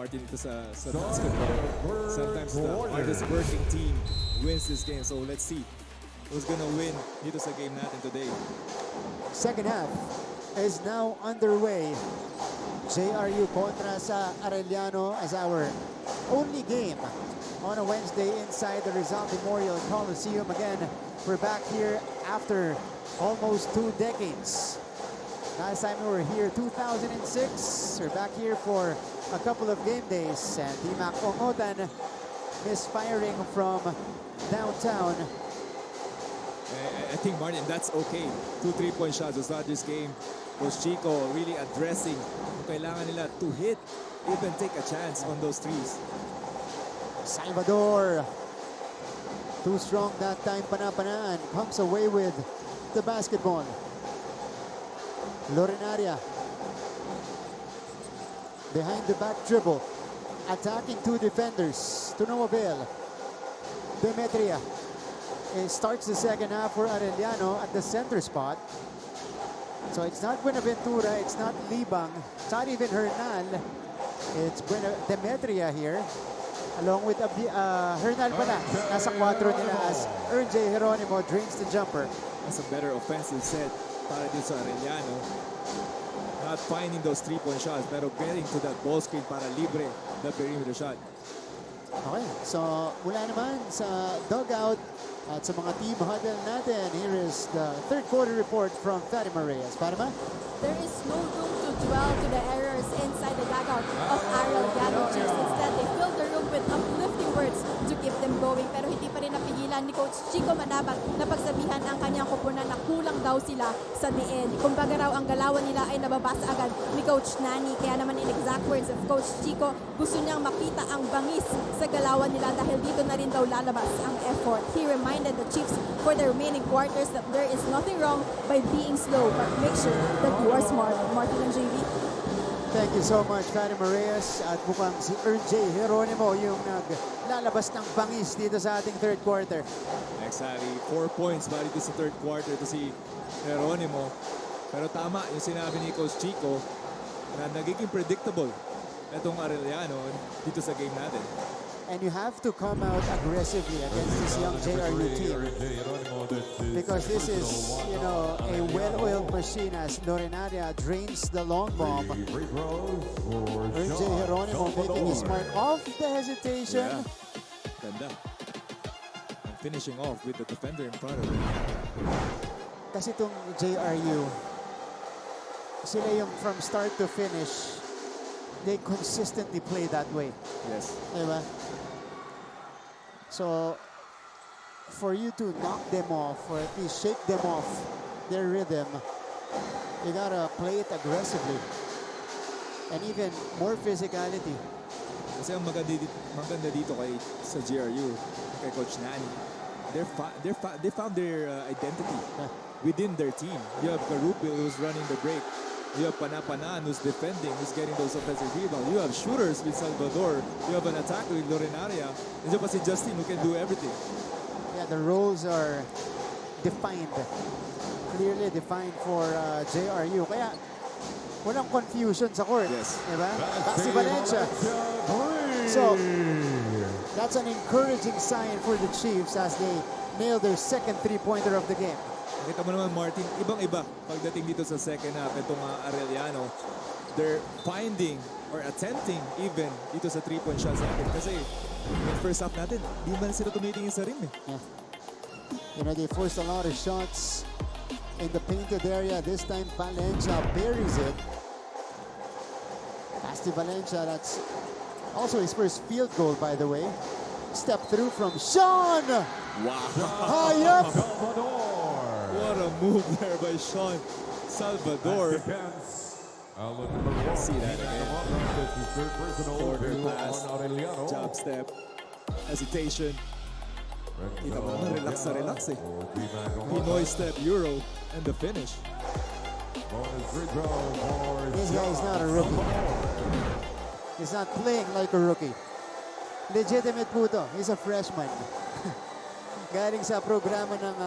Martin, ito sa basketball. Sometimes the hardest working team wins this game. So let's see who's gonna win dito sa game natin today. Second half is now underway. JRU kontra sa Arellano as our only game on a Wednesday inside the Rizal Memorial Coliseum. Again, we're back here after almost 2 decades. Last time we were here, 2006. We're back here for a couple of game days. And Timac Ongotan misfiring from downtown. I think, Martin, that's okay. 2 3-point shots to start this game. Coach Chico really addressing kung kailangan nila to hit, even take a chance on those threes. Salvador, too strong that time, Panapanaan comes away with the basketball. Lorenaria, behind the back dribble, attacking 2 defenders, to no avail. Demetria, it starts the second half for Arellano at the center spot. So it's not Buenaventura, it's not Libang, it's not even Hernal. It's Demetria here, along with Hernal pala. Nasa 4 nila as RJ Geronimo drains the jumper. That's a better offensive set para dito sa Arellano. Not finding those 3-point shots, pero getting to that ball screen para libre the perimeter shot. Okay, so mula naman sa dugout at sa mga team huddle natin, here is the third quarter report from Fatima Reyes. Fatima? There is no room to dwell to the errors inside the dugout of Arellano Chiefs. Instead, they filled the room with uplifting words to keep them going. Pero hindi pa rin napigilan ni Coach Chico Manabang na pagsabihan ang kanyang kupunan na kulang daw sila sa diin. Kumbaga raw ang galawan nila ay nababasa agad ni Coach Nani. Kaya naman in exact words of Coach Chico, gusto niyang makita ang bangis sa galawan nila dahil dito na rin daw lalabas ang effort. He reminded the Chiefs for the remaining quarters that there is nothing wrong by being slow, but make sure that you are smart. Martin and JV. Thank you so much, Fatima Reyes. At mukhang si RJ Geronimo yung naglalabas ng bangis dito sa ating third quarter. Exactly. 4 points bali dito sa third quarter to si Geronimo. Pero tama yung sinabi ni Coach Chico na nagiging predictable itong Arellano dito sa game natin. And you have to come out aggressively against this young JRU team. Because this is, you know, a well-oiled machine as Lorenaria drains the long bomb. RJ Geronimo making his mark off the hesitation. Yeah. Ganda. And finishing off with the defender in front of him. Kasi itong JRU, sila yung from start to finish, they consistently play that way. Yes. Diba? So, for you to knock them off or at least shake them off their rhythm, you gotta play it aggressively. And even more physicality. Kasi ang maganda dito kay sa GRU, kay Coach Nani, they found their identity within their team. You have Carupil who's running the break. You have Panapanan who's defending, who's getting those offensive rebounds. You have shooters with Salvador. You have an attacker with Lorenaria. Nandiyan pa si Justin who can do everything. Yeah, the roles are defined. Clearly defined for JRU. Kaya walang confusion sa court. Yes. Diba? Baxi Valencia. So, that's an encouraging sign for the Chiefs as they nail their second three-pointer of the game. Kita mo naman, Martin, ibang-iba pagdating dito sa second half itong Arellano. They're finding or attempting even dito sa 3-point shots natin. Kasi yung first half natin, di man sila tumitingin sa rim eh. Yeah. You know, they forced a lot of shots in the painted area. This time, Valencia buries it. Basti Valencia, that's also his first field goal, by the way. Step through from Sean! Wow! High up! What a move there by Sean Salvador. See that again. Quarter pass, jab step, hesitation. Kita mo naman, relax na relax eh. Pinoy step, Euro, and the finish. This guy is not a rookie. He's not playing like a rookie. Legitimate po to. He's a freshman. Galing sa programa ng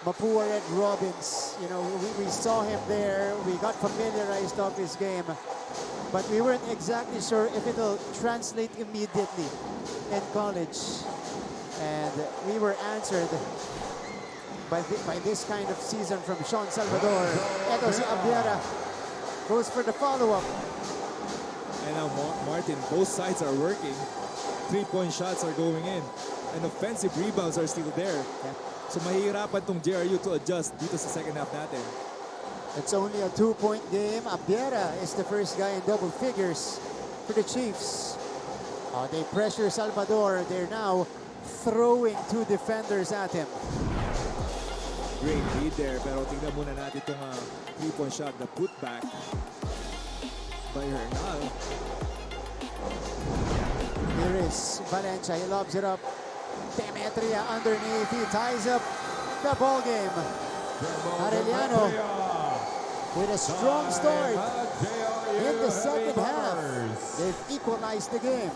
Mapua Red Robins. You know, we saw him there. We got familiarized of his game. but we weren't exactly sure if it'll translate immediately in college. And we were answered by this kind of season from Sean Salvador. Eto si Abiera goes for the follow-up. And now Martin, both sides are working. 3-point shots are going in. And offensive rebounds are still there. Yeah. So mahihirapan tong JRU to adjust dito sa second half natin. It's only a 2-point game. Abiera is the first guy in double figures for the Chiefs. They pressure Salvador. They're now throwing 2 defenders at him. Great lead there. Pero tingnan muna natin itong 3-point shot, the putback by Hernal. Here is Valencia. He lobs it up. Demetria underneath. He ties up the ball game. Arellano with a strong start in the second half. They've equalized the game.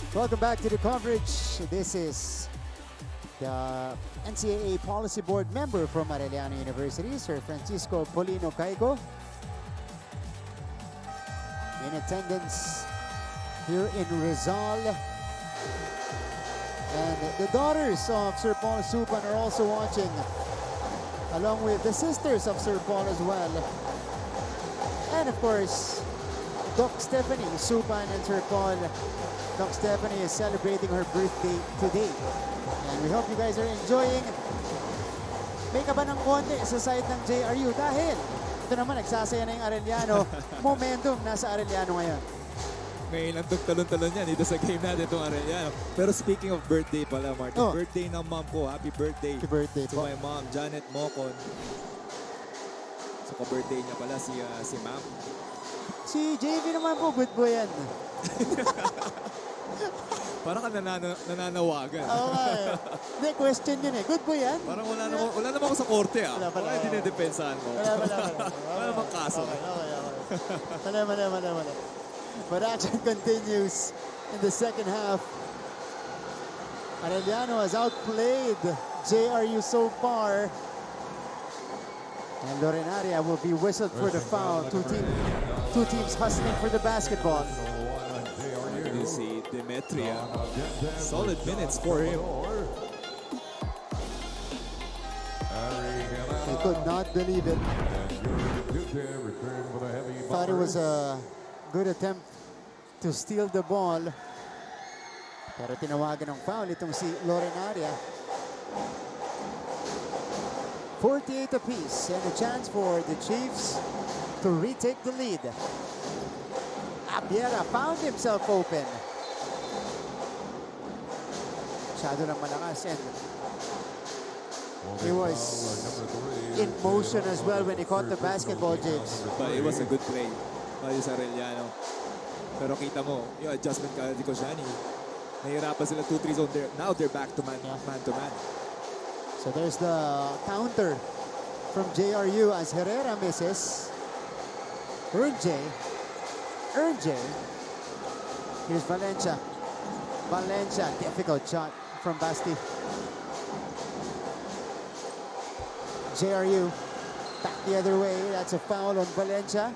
Welcome back to the coverage. This is the NCAA Policy Board member from Arellano University, Sir Francisco Polino Caigo, in attendance here in Rizal. And the daughters of Sir Paul Supan are also watching, along with the sisters of Sir Paul as well. And of course, Doc Stephanie Supan and Sir Paul. Doc Stephanie is celebrating her birthday today. And we hope you guys are enjoying. May kaba ng konti sa side ng JRU dahil ito naman nagsasaya na yung Arellano. Momentum nasa Arellano ngayon. Ngayon ang talon-talon yan dito sa game natin itong Arellano. Pero speaking of birthday pala, Martin, birthday ng mom ko. Happy birthday. Happy birthday to my mom, Janet Mocon. So ka-birthday niya pala si ma'am. Si JV naman po, good boy yan. Parang ka nananawagan. Oo nga eh. Hindi, question yun eh. Good boy yan? Parang wala naman ako sa korte ah. Wala. Parang dinedepensahan mo. Wala namang kaso. Okay. Wala. But action continues in the second half. Arellano has outplayed JRU so far. And Lorenaria will be whistled for the foul. Two teams hustling for the basketball. You see Demetria. Solid minutes for him. They could not believe it. Thought it was a good attempt to steal the ball. Pero tinawagan ng foul itong si Lorenaria. 48 apiece and a chance for the Chiefs to retake the lead. Abiera found himself open. Masyado lang malakas and he was in motion as well when he caught the basketball, James. But it was a good play by Arellano. Pero kita mo, yung adjustment ka di Koscielny. Nahirapan sila 2-3 zone there. Now they're back to man to man. So there's the counter from JRU as Herrera misses. Ernje. Here's Valencia. Difficult shot from Basti. JRU back the other way. That's a foul on Valencia.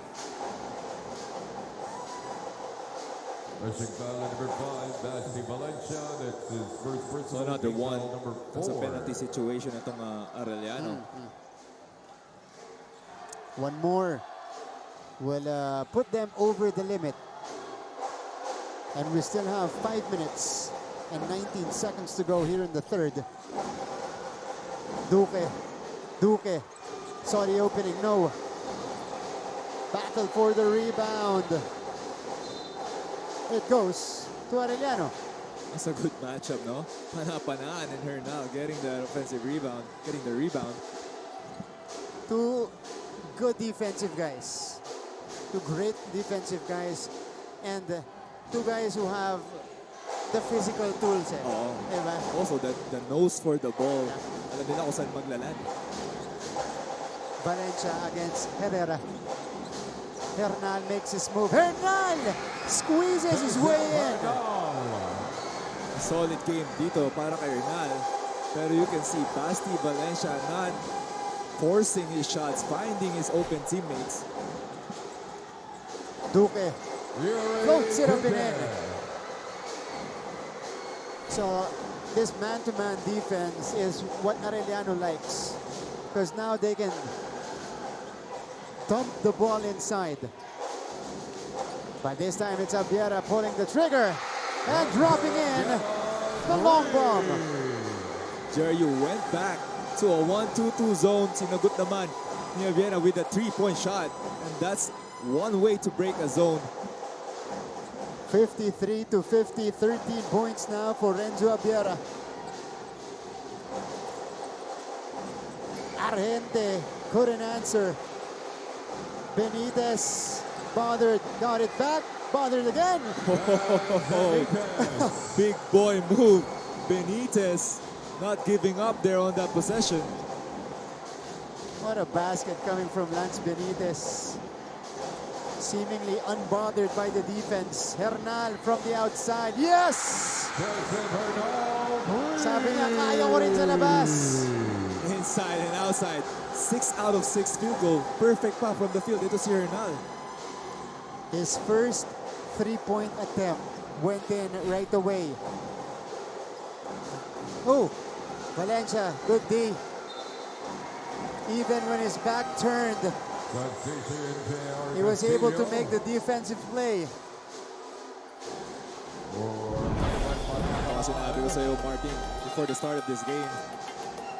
Number 5, Basti Valencia. That's his first personal. So another one. Number 4. That's a penalty situation itong Arellano. One more will put them over the limit. And we still have 5 minutes and 19 seconds to go here in the third. Duque saw the opening, no. Battle for the rebound. It goes to Arellano. It's a good matchup, no? Pana-panaan and Hernal getting the offensive rebound, getting the rebound. Two good defensive guys. Two great defensive guys. And two guys who have the physical tools. Oo. Diba? Also, the nose for the ball. Alam nila kung saan maglalan. Valencia against Herrera. Hernal makes his move. Hernal squeezes his way in. Solid game dito para kay Hernal. Pero you can see Basti Valencia not forcing his shots, finding his open teammates. Duque floats it up and in. So this man-to-man defense is what Arellano likes, because now they can dump the ball inside. But this time it's Abiera pulling the trigger and dropping in the long bomb. Jerry went back to a 1-2-2 zone. Sinagot naman ni Abiera with a 3-point shot. And that's one way to break a zone. 53 to 50, 13 points now for Renzo Abiera. Argente couldn't answer. Benitez bothered, got it back, bothered again. Big boy move. Benitez not giving up there on that possession. What a basket coming from Lance Benitez. Seemingly unbothered by the defense. Hernal from the outside. Yes! Sabi niya, kaya ko rin sa labas. Inside and outside. 6 out of 6 field goal. Perfect pa from the field. Ito si Hernal. His first three-point attempt went in right away. Oh, Valencia, good D. Even when his back turned, he was able to make the defensive play. Sinabi ko sa'yo, Martin, before the start of this game,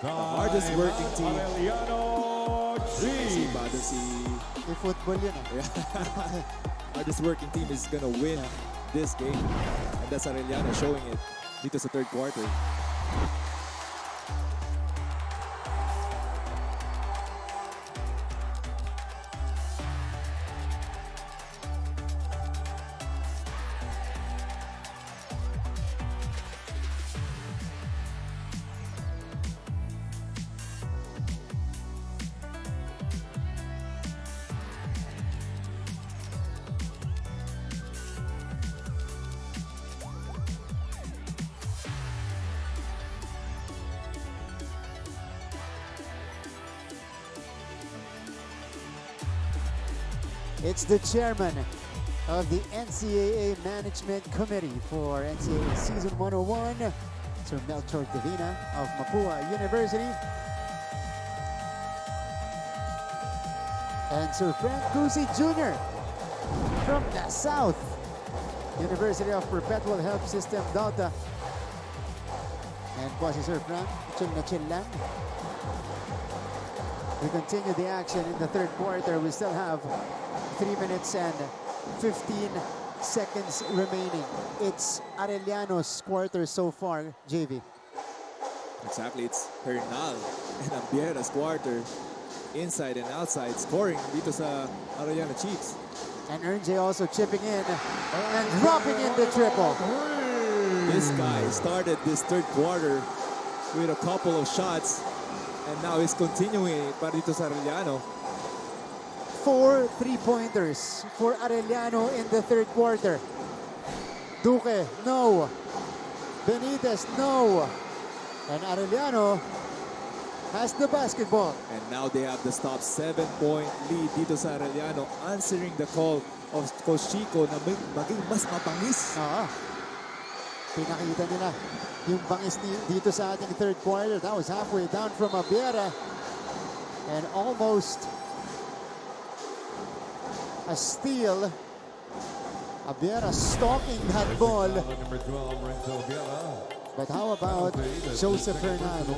the hardest working team. Si Bado, si I-football yun. hardest working team is gonna win this game. And that's Arellano showing it dito sa third quarter. It's the chairman of the NCAA Management Committee for NCAA Season 101, Sir Melchor Divina of Mapua University. And Sir Frank Cusi Jr. from the South University of Perpetual Help System, Delta. And po si Sir Frank, chill na chill lang. We continue the action in the third quarter. We still have 3 minutes and 15 seconds remaining. It's Arellano's quarter so far, JV. Exactly, it's Hernal and Abiera's quarter. Inside and outside, scoring dito sa Arellano Chiefs. And Ernje also chipping in and dropping in the triple. This guy started this third quarter with a couple of shots, and now he's continuing para dito sa Arellano. 4 3-pointers for Arellano in the third quarter. Duque, no. Benitez, no. And Arellano has the basketball. And now they have the stop 7-point lead dito sa Arellano, answering the call of Coach Chico na maging mas mapangis. Pinakita nila yung bangis dito sa ating third quarter. That was halfway down from Abiera. And almost a steal. Abiera stalking that ball. But how about Joseph Hernando?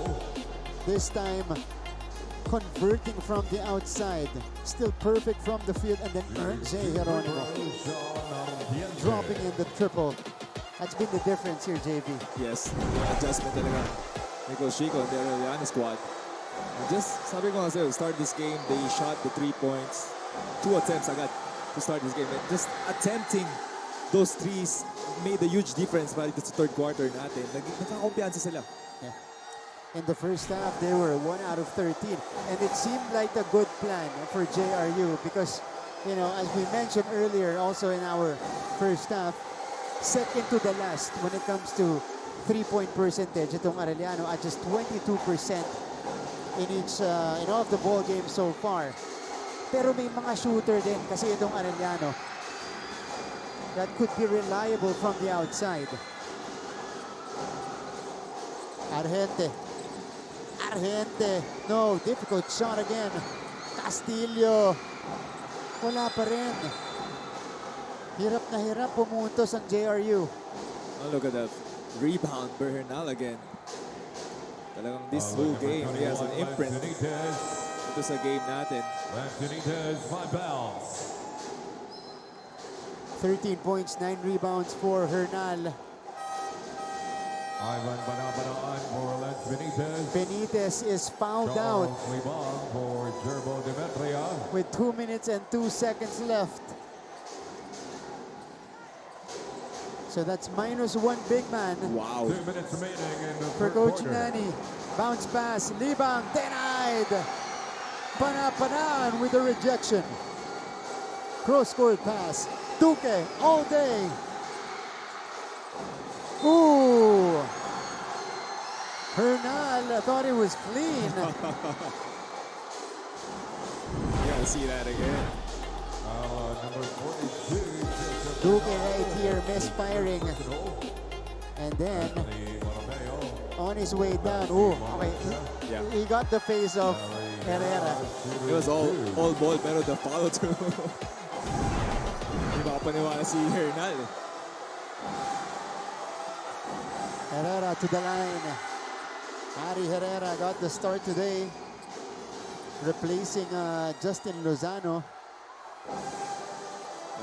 This time converting from the outside. Still perfect from the field. And then Ernje Geronimo dropping in the triple. That's been the difference here, JV. Yes, yung adjustment talaga ni Coach Chico and the Arellano squad. And just, sabi ko nga sa'yo, start this game, they shot the 3 points. 2 attempts agad to start this game. And just attempting those threes made a huge difference para dito sa third quarter natin. Nagkakakumpiyansa sila. Yeah. In the first half, they were 1 out of 13. And it seemed like a good plan for JRU because, you know, as we mentioned earlier, also in our first half, second to the last when it comes to three-point percentage, itong Arellano at just 22% in all of the ball games so far. Pero may mga shooter din kasi itong Arellano that could be reliable from the outside. Argente. No, difficult shot again. Castillo. Wala pa rin. Hirap na hirap pumuntos ang JRU. Oh, look at that rebound, Bernal again. Talagang this whole game, he has an imprint. Ito sa game natin. Lance Benitez, 5 fouls. 13 points, 9 rebounds for Hernal. Ivan Banabanaan for Lance Benitez. Benitez is fouled out Charles Libang for Gerbo Demetria. with 2 minutes and 2 seconds left. So that's -1 big man Wow. 2 minutes remaining in the for third Coach quarter. Nani. Bounce pass, Libang denied. Panapanan with the rejection. Cross-court pass, Duque all day. Ooh. Hernal thought it was clean. You gotta see that again. Number 42. Duque right here misfiring. And then on his way down, okay, Yeah. he got the face of Herrera. It was all ball, pero the follow through. Hindi makapaniwala si Hernal. Herrera to the line. Harry Herrera got the start today, replacing Justin Lozano.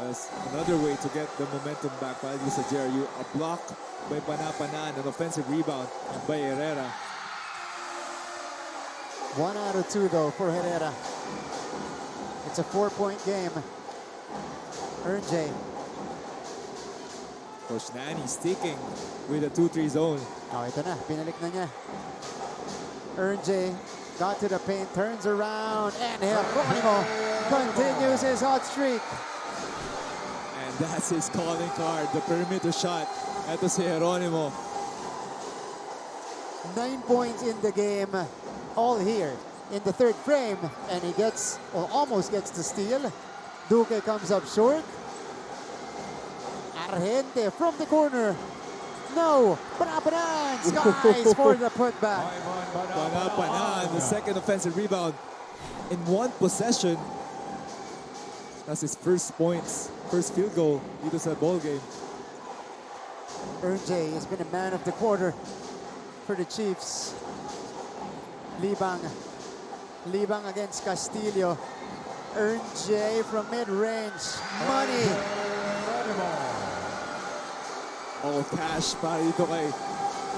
That's another way to get the momentum back para dito sa JRU. A block by Panapanan, an offensive rebound by Herrera. 1 out of 2 though for Herrera. It's a 4-point game. J. Coach Nani sticking with a 2-3 zone. Oh, ito na, pinalik na niya. J got to the paint, turns around, and Geronimo continues his hot streak. And that's his calling card, the perimeter shot. Ito si Geronimo. 9 points in the game, all here in the third frame, and he gets, or almost gets the steal. Duque comes up short. Argente from the corner. No, Panapanan skies for the putback. Panapanan, the second offensive rebound in one possession. That's his first points, first field goal dito sa ball game. J has been a man of the quarter for the Chiefs. Libang against Castillo. J from mid-range. Money. All cash para dito kay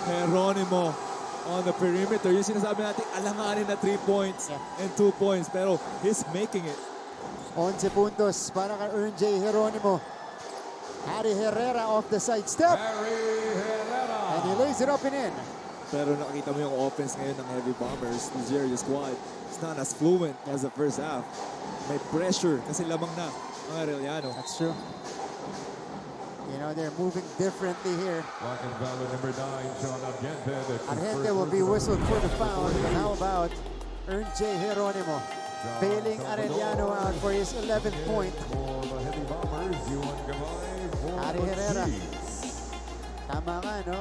Geronimo on the perimeter. Yung sinasabi natin, alanganin na 3 points and 2 points. Pero he's making it. 11 puntos para kay J. Geronimo. Harry Herrera off the side step. And he lays it up and in. Pero nakita mo yung offense ngayon ng Heavy Bombers, the JRU squad. It's not as fluent as the first half. May pressure kasi lamang na ang Arellano. That's true. You know, they're moving differently here. Walking foul number 9, Sean Argente. Argente will be whistled for the foul. But how about J. Geronimo? Bailing Arellano out for his 11th point. For the Heavy Bombers, Yuan Gabay for Harry the Herrera. Chiefs. Tama ka, no?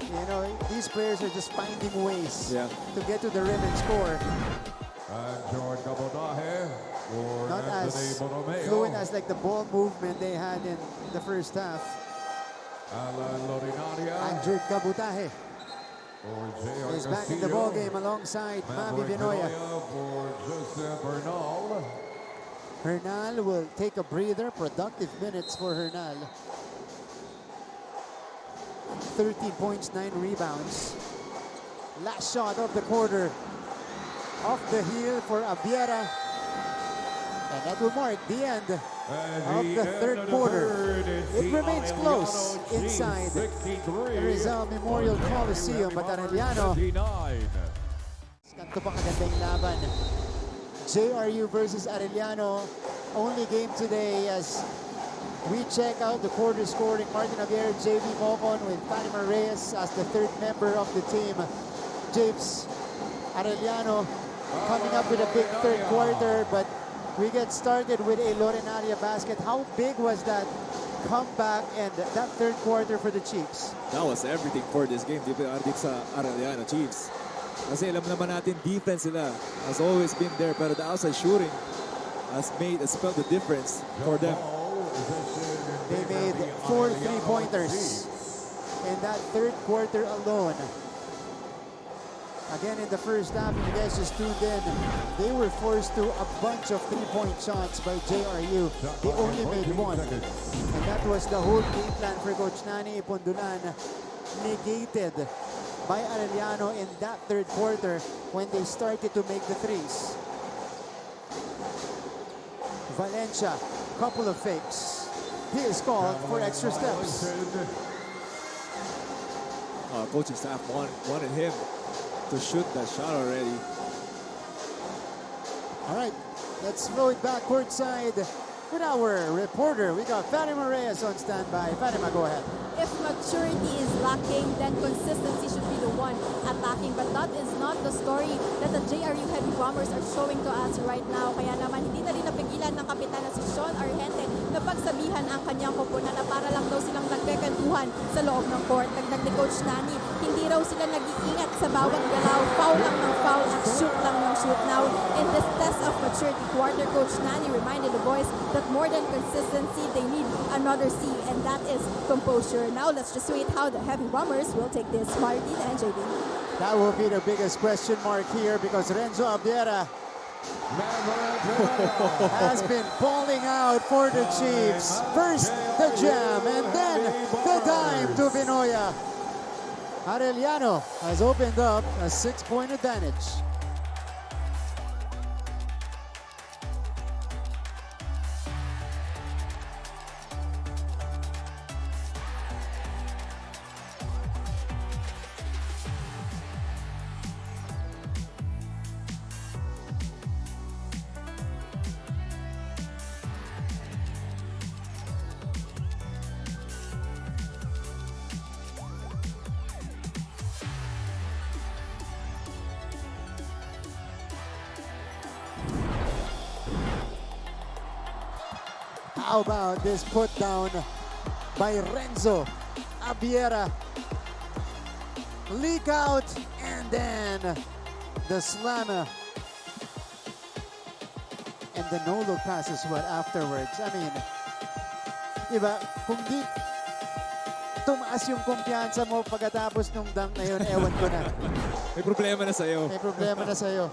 You know, these players are just finding ways to get to the rim and score. And George Gabodahe for Not Anthony as Borromeo. fluent as like the ball movement they had in the first half. Alan Lorinaria Andrew Kabutahe for J.R. is back in the ball game alongside Mavi Vinoya. For Joseph Bernal. Hernal will take a breather. Productive minutes for Hernal. 13 points, 9 rebounds. Last shot of the quarter. Off the heel for Abiera. And that will mark the end of the third quarter. It remains close inside the Rizal Memorial Coliseum, but Arellano, kanto pang kagandang laban. JRU versus Arellano, only game today as we check out the quarter scoring. Martin Abiera, JV Mocon with Fatima Reyes as the third member of the team. James Arellano coming up with a big third quarter, but we get started with a Lorenaria basket. How big was that comeback and that third quarter for the Chiefs? That was everything for this game, dito sa Arellano Chiefs. Kasi alam naman natin, defense sila has always been there, pero the outside shooting has spelled the difference for them. They made 4 3-pointers in that third quarter alone. Again, in the first half, if you guys just tuned in, they were forced to a bunch of 3-point shots by JRU. They only made one. And that was the whole game plan for Coach Nani Ipondulan, negated by Arellano in that third quarter when they started to make the threes. Valencia, couple of fakes. He is called for extra steps. Coaching staff wanted him to shoot that shot already. All right, let's throw it back courtside with our reporter. We got Fatima Reyes on standby. Fatima, go ahead. If maturity is lacking, then consistency should be the one attacking. But that is not the story that the JRU Heavy Bombers are showing to us right now. Kaya naman, hindi na rin napigilan ng kapitan na si Sean Argente na pagsabihan ang kanyang koponan na para lang daw silang nagkakwentuhan sa loob ng court. Dagdag ni Coach Nani, hindi raw sila nag-iingat sa bawat galaw. Foul lang ng foul at shoot lang ng shoot. Now, in this test of maturity quarter, Coach Nani reminded the boys that more than consistency, they need another C, and that is composure. Now, let's just wait how the Heavy Bombers will take this. Martin and JB. That will be the biggest question mark here because Renzo Abiera has been balling out for the Chiefs. First the jam and then the dime to Binoya. Arellano has opened up a 6-point advantage. How about this put down by Renzo Abiera? Leak out and then the slammer. And the no-look pass as well afterwards. I mean, diba, kung di tumaas yung kumpiyansa mo pagkatapos nung dunk na yun, ewan ko na. May problema na sa'yo. May problema na sa'yo.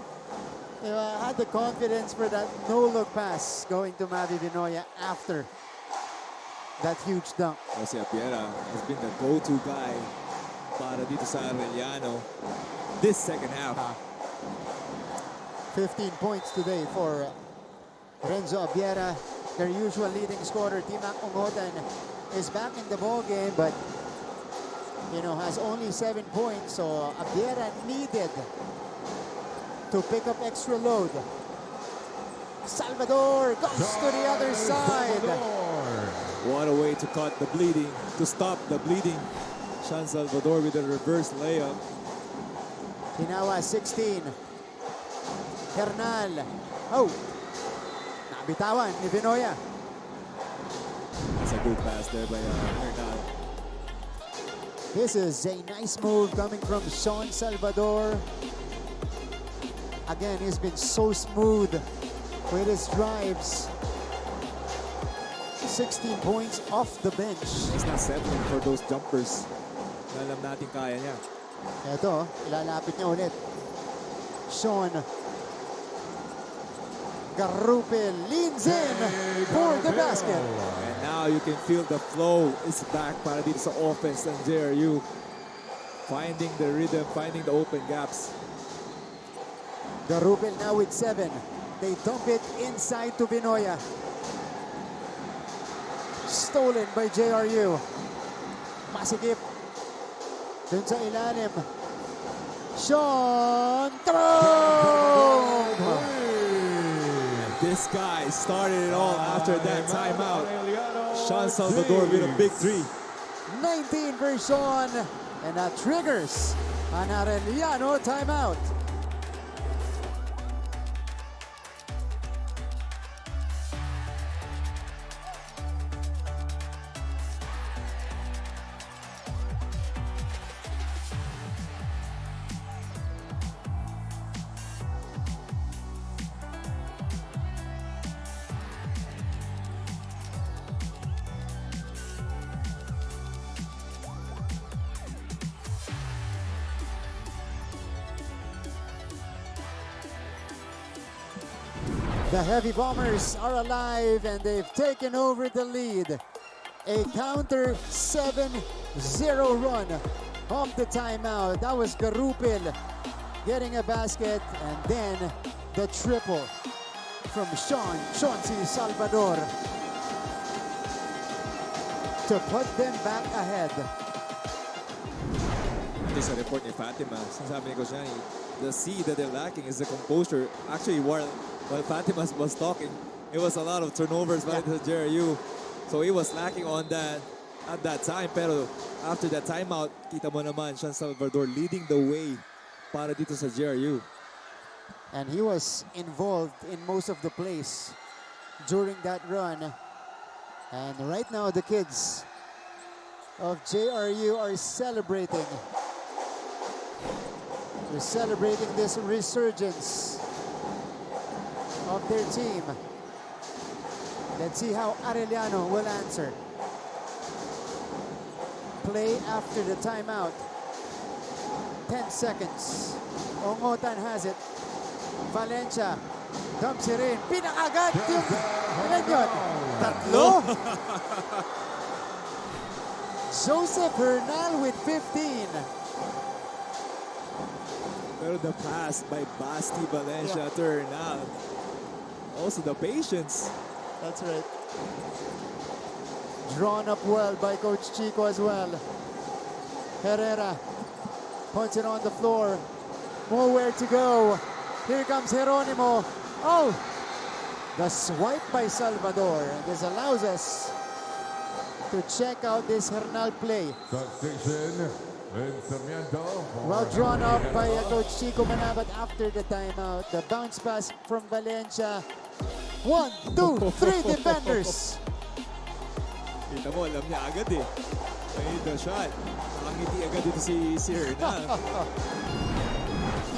I had the confidence for that no-look pass going to Mavi Binoya after that huge dunk. Kasi Abiera has been the go-to guy para dito sa Arellano this second half. 15 points today for Renzo Abiera, their usual leading scorer. Timac Ungotan is back in the ball game, but has only 7 points. So Abiera needed to pick up extra load. Salvador goes to the other side. What a way to cut the bleeding, to stop the bleeding. Sean Salvador with a reverse layup. Hinawa 16. Hernal. Oh, nabitawan ni Binoya. That's a good pass there by Hernal. This is a nice move coming from Sean Salvador. Again, he's been so smooth with his drives. 16 points off the bench. He's not settling for those jumpers. Alam natin kaya niya. Ito, ilalapit niya ulit. Sean. Garupil leans in for the basket. And now you can feel the flow is back para dito sa offense ng JRU. Finding the rhythm, finding the open gaps. Garupil now with 7. They dump it inside to Binoya. Stolen by JRU. Masigip. Dun sa ilalim. Sean Trump! This guy started it all after that timeout. Sean Salvador with a big 3. 19 for Sean. And that triggers an Arellano timeout. The Heavy Bombers are alive and they've taken over the lead. A counter 7-0 run off the timeout. That was Garupil getting a basket and then the triple from Chauncey Salvador to put them back ahead. Ito sa report ni Fatima, sinasabi ni Coach Yanni, the C that they're lacking is the composure. Actually, while Fatima was talking, it was a lot of turnovers by the JRU. So he was lacking on that at that time. Pero after that timeout, kita mo naman, Sean Salvador leading the way para dito sa JRU. And he was involved in most of the plays during that run. And right now, the kids of JRU are celebrating. They're celebrating this resurgence of their team. Let's see how Arellano will answer. Play after the timeout. 10 seconds. Ongotan has it. Valencia dumps it in. Pinakagat yung ilan yun? Tatlo? Joseph Hernal with 15. Pero the pass by Basti Valencia to Hernal. Also the patience. That's right. Drawn up well by Coach Chico as well. Herrera puts it on the floor. Nowhere to go. Here comes Geronimo. Oh! The swipe by Salvador. This allows us to check out this Hernal play. Substitution in Sarmiento. Well drawn up by Coach Chico Manabat after the timeout. The bounce pass from Valencia. 1, 2, 3 defenders. Kita mo, alam niya agad eh. I need the shot. Nakangiti agad dito si Hernal.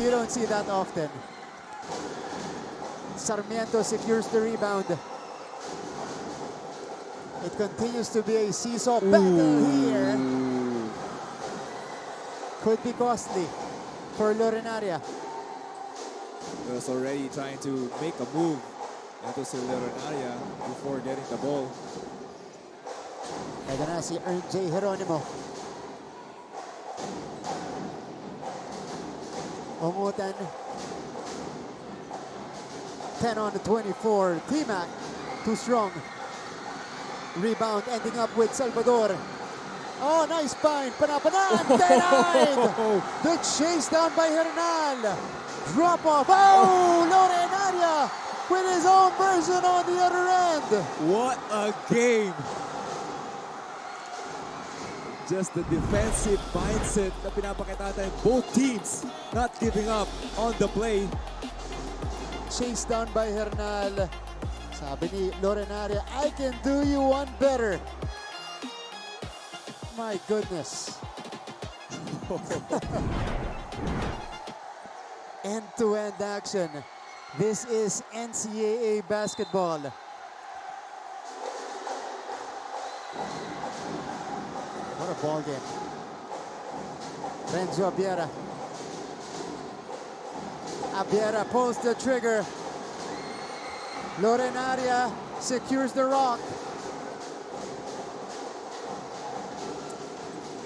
You don't see that often. Sarmiento secures the rebound. It continues to be a seesaw battle here. Could be costly for Lorenaria. He was already trying to make a move into si Lorenaria before getting the ball. Ito na si RJ Geronimo. Umutan. 10 on the 24. T-Mac, too strong. Rebound ending up with Salvador. Oh, nice bind. Panapanan. Denied. The chase down by Hernal. Drop off. Oh, Lorenaria with his own version on the other end. What a game! Just the defensive mindset na pinapakita natin. Both teams not giving up on the play. Chased down by Hernal. Sabi ni Lorenaria, I can do you one better. My goodness. End-to-end action. This is NCAA basketball. What a ball game. Renzo Abiera. Abiera pulls the trigger. Lorenaria secures the rock.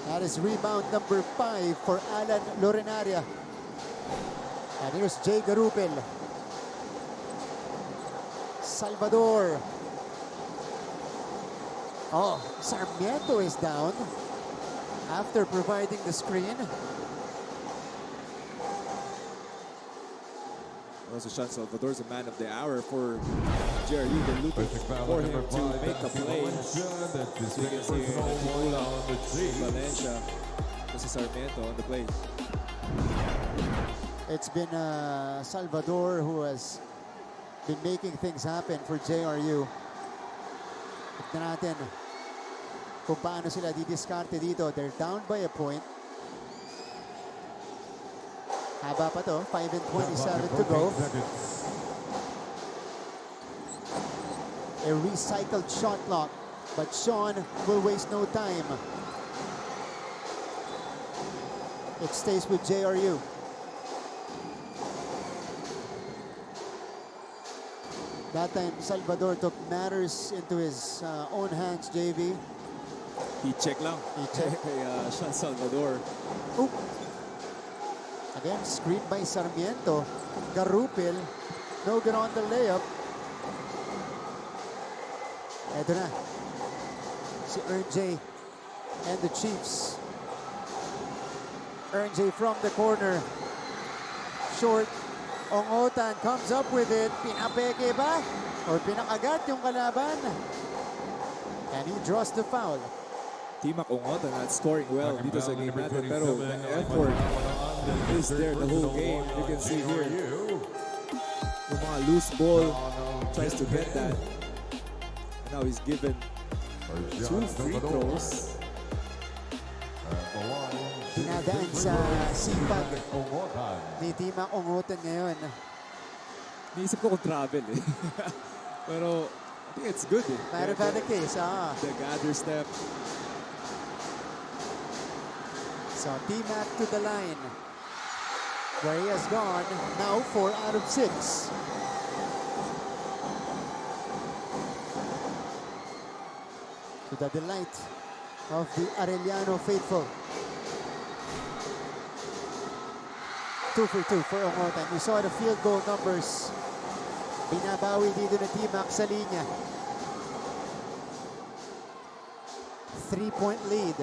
That is rebound number 5 for Alan Lorenaria. And here's Jay Garupel. Salvador. Oh, Sarmiento is down after providing the screen. Also, Sean Salvador is a man of the hour for JRU. They're looking for him to make a play. So you can see Valencia. This is Sarmiento on the play. It's been Salvador who has been making things happen for JRU. Tignan natin kung paano sila didiskarte dito. They're down by a point. Haba pa to, 5 and 27 to go. A recycled shot clock, but Sean will waste no time. It stays with JRU. That time, Salvador took matters into his own hands, JV. He check lang. He check. Kay Sean Salvador. Oop. Again, screen by Sarmiento. Garupil, no good on the layup. Eto na. Si Ernjay and the Chiefs. Ernjay from the corner. Short. Ongotan comes up with it. Pinapeke ba? Or pinakagat yung kalaban? And he draws the foul. Timac Ongotan not scoring well dito sa game natin. Pero the effort is there the whole game. You can see here. Yung mga loose ball tries to get that. And now he's given 2 free throws. Dinadaan sa sipag ni Timac Ongotan ngayon. Niisip ko kung travel eh. Pero I think it's good eh. Matter of fact, the case, The gather step. So Timac to the line, where he has gone now 4 out of 6. To the delight of the Arellano faithful. 2 for 2 for Ongotan. You saw the field goal numbers. Binabawi dito na Timac sa linya. 3-point lead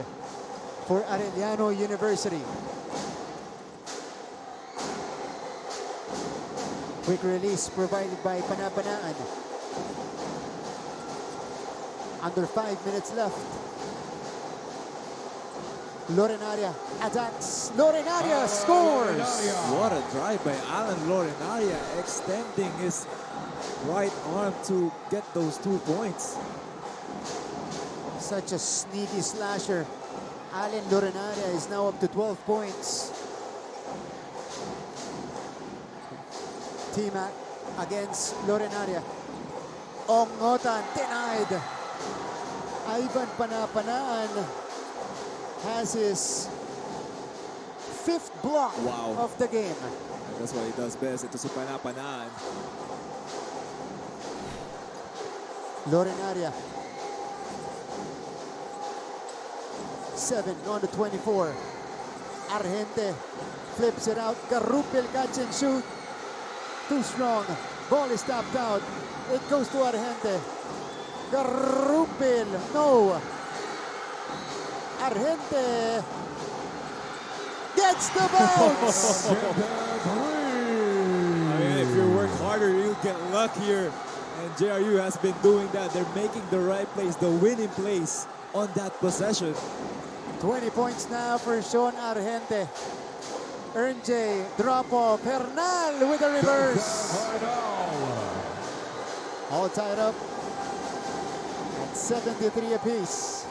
for Arellano University. Quick release provided by Panapanaan. Under 5 minutes left. Lorenaria attacks. Lorenaria scores! What a drive by Alan Lorenaria, extending his right arm to get those 2 points. Such a sneaky slasher. Alan Lorenaria is now up to 12 points. Timac against Lorenaria. Ongotan denied. Ivan Panapanaan has his 5th block Wow. of the game. That's what he does best. Ito si Panapanaan. Lorenaria. 7 on the 24. Argente flips it out. Garupil catch and shoot. Too strong. Ball is tapped out. It goes to Argente. Garupil. No. Argente gets the bounce. I mean, if you work harder, you get luckier. And JRU has been doing that. They're making the right plays, the winning plays on that possession. 20 points now for Sean Argente. Ernjay, drop off. Hernal with a reverse. All tied up at 73 apiece.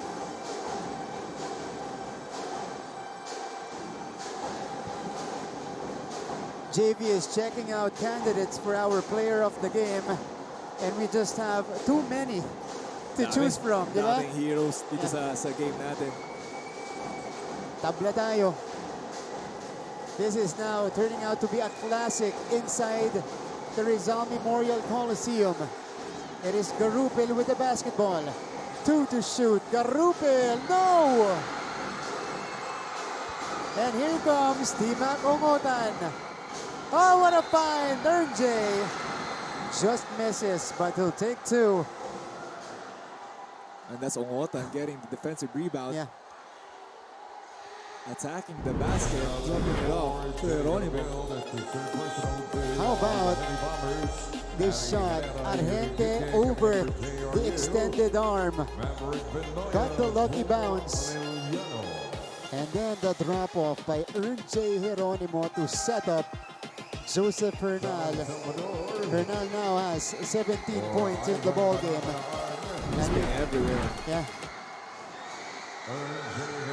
JV is checking out candidates for our player of the game, and we just have too many to choose from, di ba? Daming heroes dito sa game natin. Tabla tayo. This is now turning out to be a classic inside the Rizal Memorial Coliseum. It is Garupil with the basketball. 2 to shoot. Garupil, no! And here comes Timac Ongotan. Oh, what a find! RJ just misses, but he'll take 2. And that's Ongotan getting the defensive rebound. Yeah. Attacking the basket, dropping it off to Jeronimo. How about this shot? Argente over the extended arm. Got the lucky bounce. And then the drop off by RJ Jeronimo to set up Joseph Hernal. Hernal now has 17 points in the ball game. He's been everywhere. Yeah.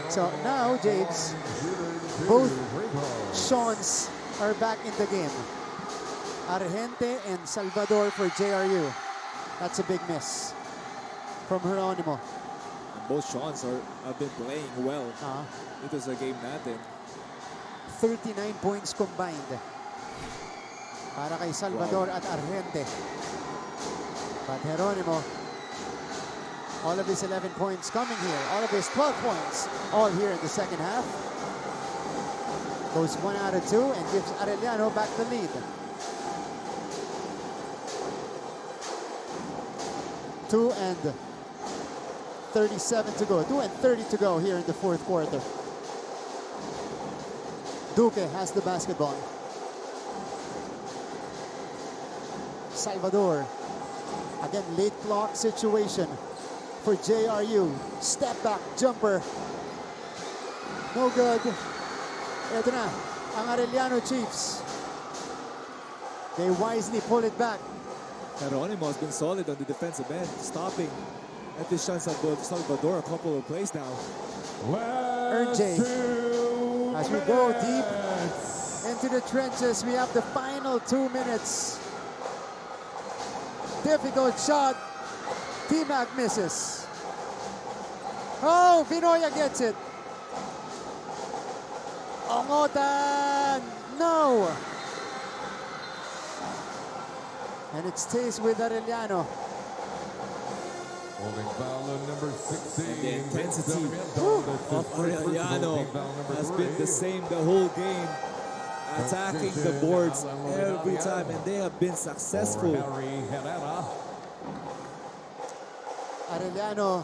So now, James, both Seans are back in the game. Argente and Salvador for JRU. That's a big miss from Jeronimo. And both Seans have been playing well. Ito sa game natin. 39 points combined para kay Salvador at Argente. But Jeronimo, all of his 11 points coming here. All of his 12 points, all here in the second half. Goes 1 out of 2 and gives Arellano back the lead. 2 and 37 to go. 2 and 30 to go here in the fourth quarter. Duque has the basketball. Salvador. Again, late clock situation for JRU. Step back jumper. No good. Ito na, ang Arellano Chiefs. They wisely pull it back. Jeronimo has been solid on the defensive end, stopping at this chance of Salvador a couple of plays now. RJ. As we go deep into the trenches, we have the final 2 minutes. Difficult shot. Timac misses. Oh, Binoya gets it. Ongotan, no. And it stays with Arellano. Holding foul on number 16. And the intensity of Arellano has been the same the whole game. Attacking the boards every time, and they have been successful. Arellano,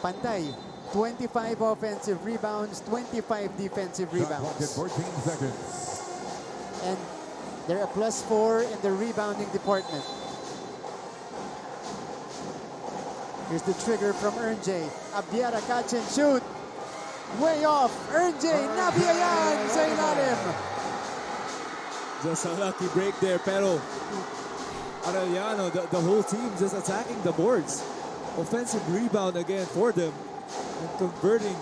pantay. 25 offensive rebounds, 25 defensive rebounds. 14 seconds. And they're a +4 in the rebounding department. Here's the trigger from RJ. Abiara catch and shoot. Way off. RJ, nabiyayan sa ilalim. Just a lucky break there, pero Arellano, the whole team just attacking the boards. Offensive rebound again for them and converting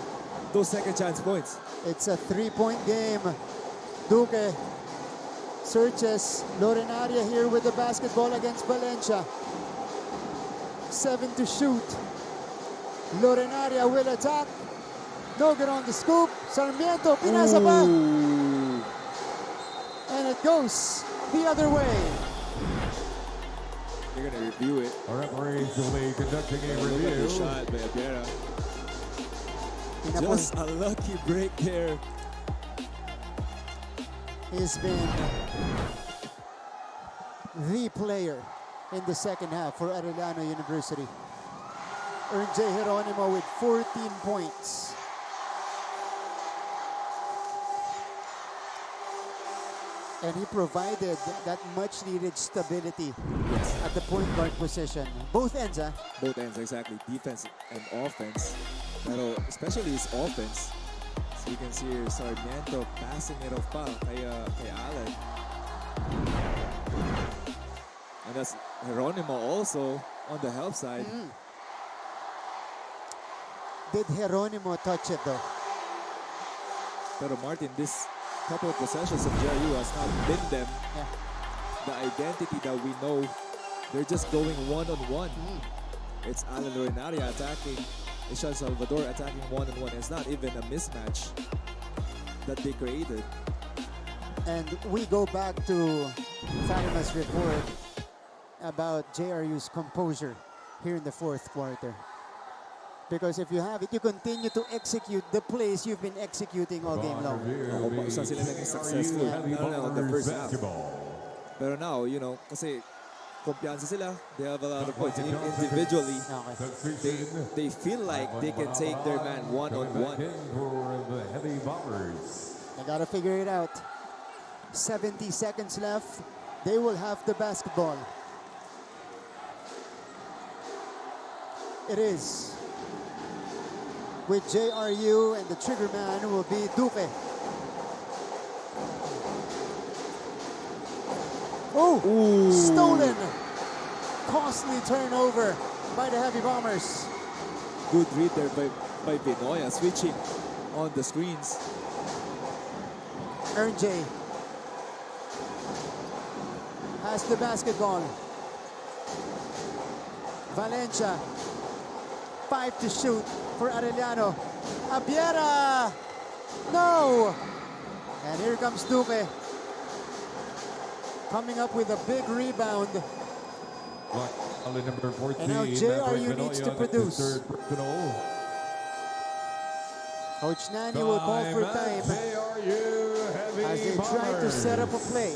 those second chance points. It's a 3-point game. Duque searches. Lorenaria here with the basketball against Valencia. 7 to shoot. Lorenaria will attack. No good on the scoop. Sarmiento, pinasa pa. And it goes the other way. They're going to review it. Our referees will be conducting a Look at the review. shot by Abiera. Pinapon. Just a lucky break there. He's been the player in the second half for Arellano University. RJ Jeronimo with 14 points. And he provided that much-needed stability at the point guard position. Both ends, ah. Both ends, exactly. Defense and offense. Pero especially his offense. So you can see here, Sarmiento passing it off pa kay Allen. And that's Jeronimo also on the help side. Did Jeronimo touch it though? Pero Martin, this couple of possessions of JRU has not been them. Yeah. The identity that we know, they're just going one-on-one. It's Alan Lorenaria attacking, Ishan Salvador attacking one-on-one. It's not even a mismatch that they created. And we go back to Fatima's report. about JRU's composure here in the fourth quarter. Because if you have it, you continue to execute the plays you've been executing all game long. Kung saan sila naging successful. No, the first half. Basketball. Pero now, you know, kasi kumpiyansa sila. They have a lot of points. Individually, Okay. they feel like they can take their man one-on-one. For the Heavy Bombers. I gotta figure it out. 70 seconds left. They will have the basketball. It is with JRU, and the trigger man will be Duque. Oh, stolen. Costly turnover by the Heavy Bombers. Good read there by Benoya, switching on the screens. J has the basketball. Valencia, 5 to shoot for Arellano. Abiera, no! And here comes Duque. Coming up with a big rebound. Number 14. And now JRU needs to produce. Third personal. Coach Nani will call for time JRU Heavy as they try to set up a play.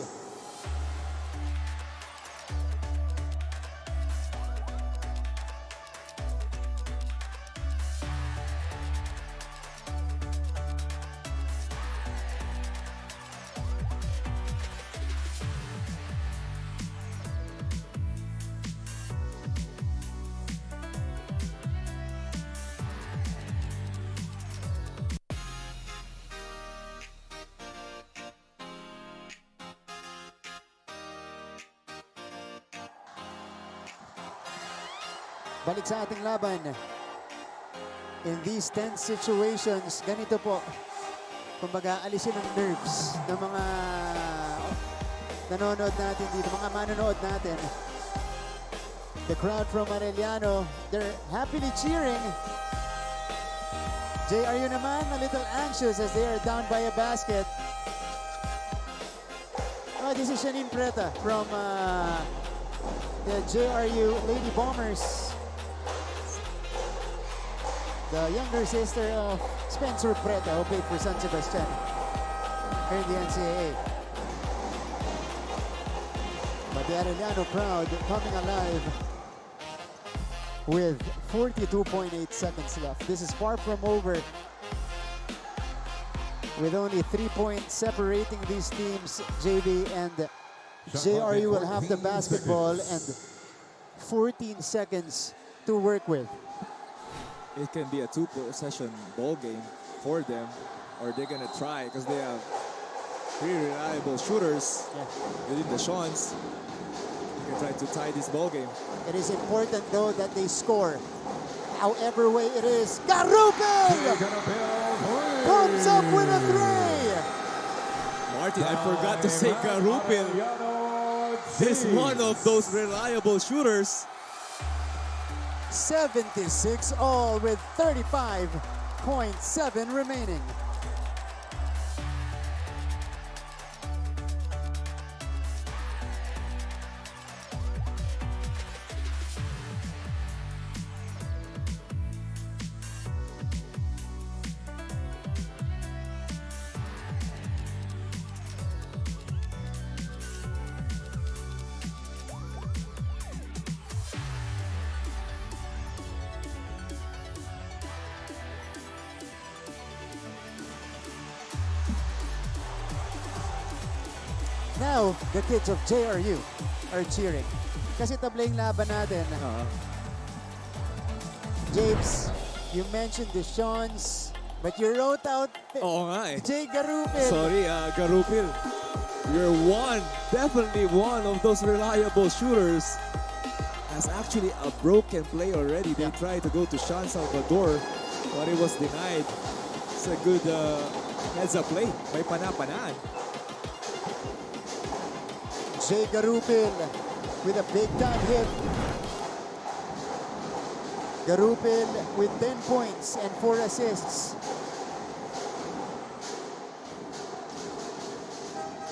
Balik sa ating laban. In these tense situations, ganito po. Kumbaga, alisin ang nerves ng mga nanonood natin dito, mga manonood natin. The crowd from Arellano, they're happily cheering. JRU naman, a little anxious as they are down by a basket. Oh, this is Janine Preta from the JRU Lady Bombers. The younger sister of Spencer Preta, who played for San Sebastian here in the NCAA. But the Arellano crowd coming alive with 42.8 seconds left. This is far from over, with only 3 points separating these teams. JB and JRU will have the basketball and 14 seconds to work with. It can be a two-possession ball game for them, or they're gonna try because they have pretty reliable shooters within the Shawns. They can try to tie this ball game. It is important though that they score. However way it is, Garupel comes up with a three. Martin, I forgot to say Garupil is one of those reliable shooters. 76 all with 35.7 remaining. Now, the kids of JRU are cheering. Kasi tabla yung laban natin. James, you mentioned the Shawns, but you wrote out Oo nga eh. Jay Garupil. Sorry, Garupil. You're definitely one of those reliable shooters. Has actually a broken play already. They tried to go to Sean Salvador, but it was denied. It's a good heads-up play. May pana-panaan. Jay Garupil with a big-time hit. Garupil with 10 points and 4 assists.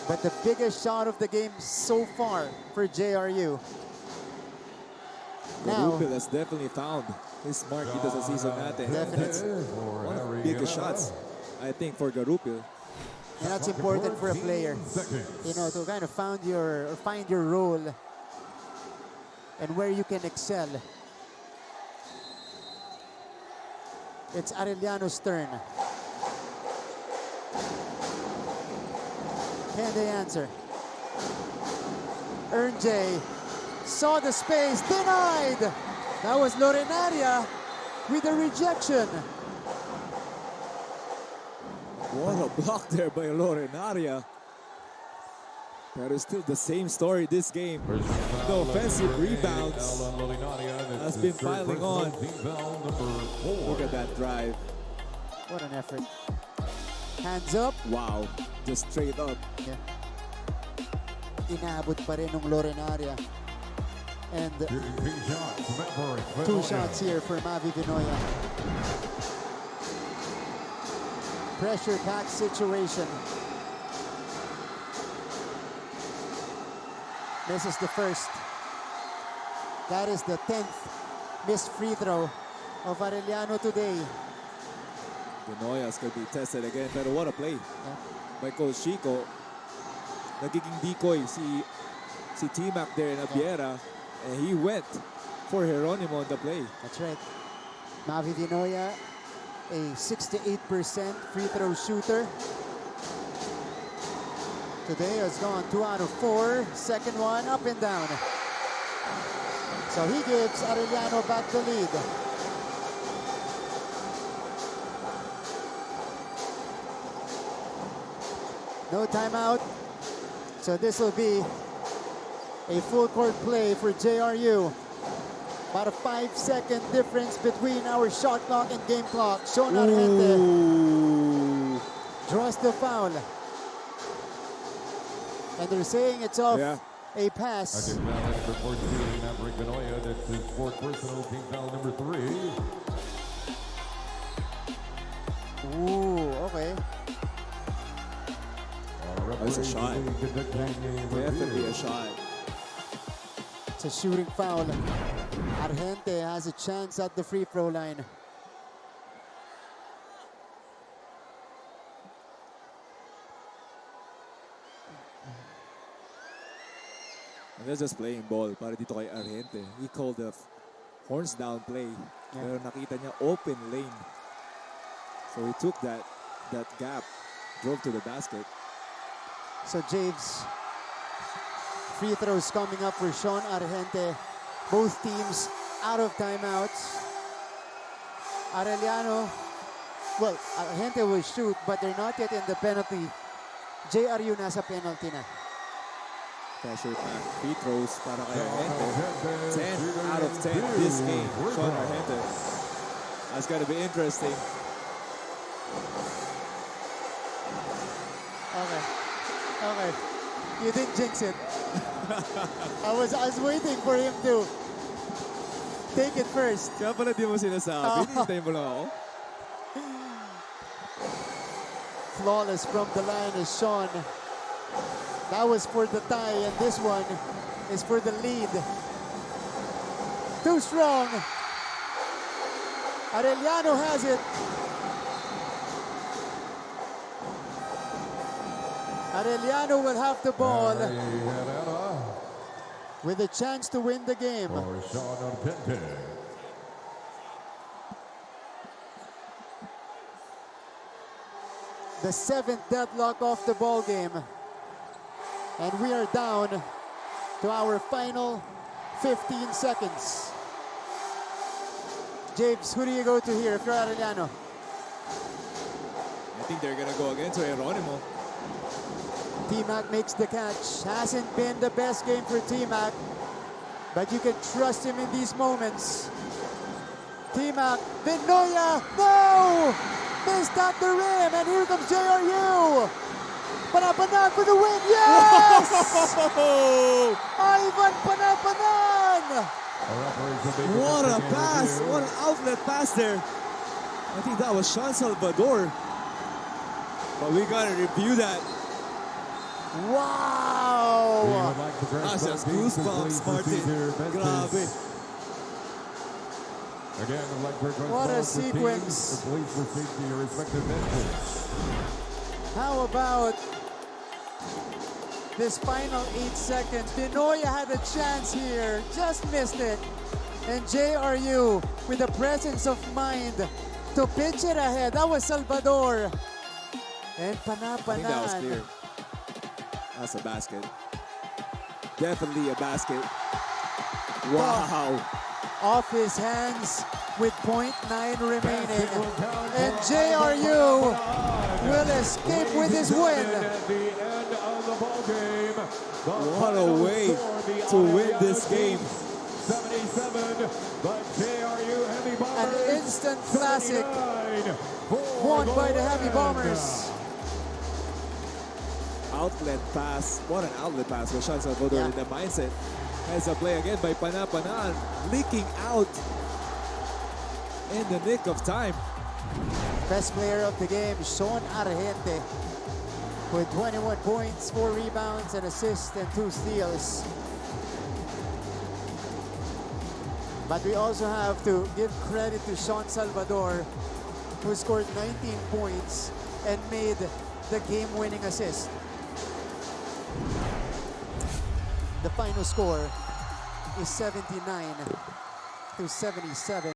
But the biggest shot of the game so far for JRU Now, Garupil has definitely found his mark dito sa season natin. That's For one of the Harry biggest Guevara. shots, I think, for Garupil. and that's important for a 14 player, seconds. to kind of find your role and where you can excel. It's Arellano's turn. Can they answer? J saw the space, denied. That was Lorenaria with a rejection. What a block there by Lorenaria. But it's still the same story this game. The offensive rebounds has been piling on. Look at that drive. What an effort. Hands up. Wow, just straight up. Yeah. Inabot pa rin ng Lorenaria. And two shots here for Mavi Vinoya. Pressure-packed situation. Misses the first. That is the 10th missed free throw of Arellano today. Vinoyas could be tested again, pero what a play by Coach Chico. Nagiging decoy si T-Mac there in Abiera, and he went for Geronimo on the play. That's right. Mavi Vinoya, a 68% free throw shooter. Today has gone 2 out of 4. Second one up and down. So he gives Arellano back the lead. No timeout. So this will be a full court play for JRU. About a 5-second difference between our shot clock and game clock. Sean Argente draws the foul. And they're saying it's off a pass. Second foul number 14, Maverick Vinoya. That's his fourth personal, team foul number 3. Ooh, okay. That's a shot. Definitely a shot. It's a shooting foul. Argente has a chance at the free throw line. And they're just playing ball para dito kay Argente. He called the horns down play. Pero nakita niya open lane. So he took that gap, drove to the basket. So Javes, free throws coming up for Sean Argente. Both teams out of timeouts. Arellano, well, Argente will shoot, but they're not yet in the penalty. JRU nasa penalty na. Pressure pack free throws para kay Argente. 10 out of 10 this game. Sean Argente. That's got to be interesting. Okay. You didn't jinx it. I was waiting for him to take it first. Kaya pala di mo sinasabi. Hinihintay mo lang ako. Flawless from the line is Sean. That was for the tie, and this one is for the lead. Too strong. Arellano has it. Arellano will have the ball with a chance to win the game. For Sean Argente. The 7th deadlock of the ball game. And we are down to our final 15 seconds. James, who do you go to here if you're Arellano? I think they're gonna go again to Geronimo. T-Mac makes the catch. Hasn't been the best game for T-Mac, but you can trust him in these moments. T-Mac, Vinoya, no! Missed at the rim, and here comes JRU. Panapanan for the win, yes! Ivan Panapanan! What a pass! What an outlet pass there. I think that was Sean Salvador. But we gotta review that. Wow! That's just goosebumps, Martin. Grabe. Again, I'd like to request What a all the teams sequence. to please proceed to your respective benches. How about this final 8 seconds? Pinoya had a chance here, just missed it. And JRU with the presence of mind to pitch it ahead. That was Salvador. And I think that was clear. Panapanan. That's a basket. Definitely a basket. Wow. Off his hands with .9 remaining. Basket will count And for JRU Panapanan. will escape with his Ladies win. and gentlemen, at the end of the ball game, the What a final way score, the to win Arellano this game. Kings 77, but JRU Heavy An Bombers instant classic 79 for won by the Heavy win. Bombers. Outlet pass. What an outlet pass for Sean Salvador Yeah. in the mindset. Has a play again by Panapanan. Leaking out in the nick of time. Best player of the game, Sean Argente, with 21 points, 4 rebounds, an assist, and 2 steals. But we also have to give credit to Sean Salvador, who scored 19 points and made the game-winning assist. The final score is 79 to 77.